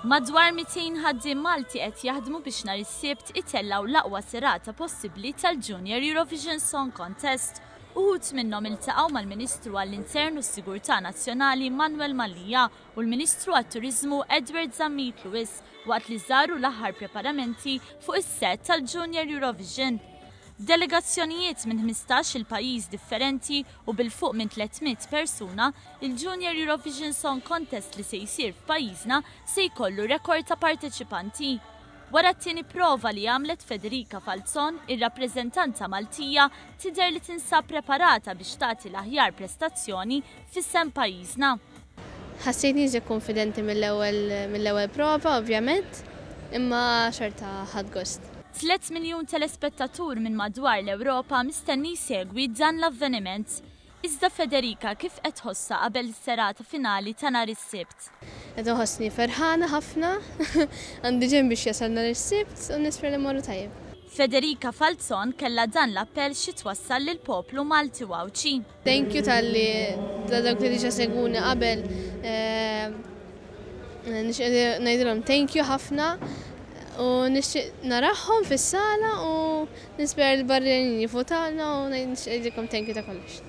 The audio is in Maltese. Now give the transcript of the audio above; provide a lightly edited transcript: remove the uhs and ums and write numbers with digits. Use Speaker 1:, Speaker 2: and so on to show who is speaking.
Speaker 1: Madwar 200 ħaddiem Malti qed jaħdmu biex nhar is-Sibt itellaw l-aqwa serata possibbli tal-Junior Eurovision Song Contest. Uħud minnhom iltaqgħu mal-Ministru għall-Intern u s-Sigurtà Nazzjonali Manuel Mallia u l-Ministru għat-Turiżmu Edward Zammit Lewis waqt li żaru l-aħħar preparamenti fuq is-set tal-Junior Eurovision. Delegazzjonijiet minn 15 il-pajjiż differenti u bil-fuq minn 300 persuna, il-Junior Eurovision Song Contest li se jsir f'pajjiżna se jkollu rekord ta' parteċipanti. Wara t-tieni prova li għamlet Federica Falzon, ir-rappreżentanta Maltija tidher li tinsab preparata biex tagħti l-aħjar prestazzjoni fis-sem pajjiżna.
Speaker 2: Ħassejt nieżi konfidenti mill-ewwel prova, ovvjament, imma xorta ħadd gost.
Speaker 1: 3 miljun telespettatur minn madwar l-Ewropa mistenni segwi dan l-avveniment. Iżda Federica kif qed tħossha qabel is-serata finali ta' nhar is-Sibt?
Speaker 2: Qed inħossni ferħana ħafna, għandi ġenn biex jasal nhar is-Sibt u nisper li mmorru tajjeb.
Speaker 1: Federica Falzon kellha dan l-appell xi twassal lill-poplu Malti Wawċi.
Speaker 2: Thank you tal-li dawk li diġà seguni qabel ngħidilhom thank you ħafna. U naraħħom fis-sala u nisper l-barranin jifutana u ngħidilkom thank you ta' kollox.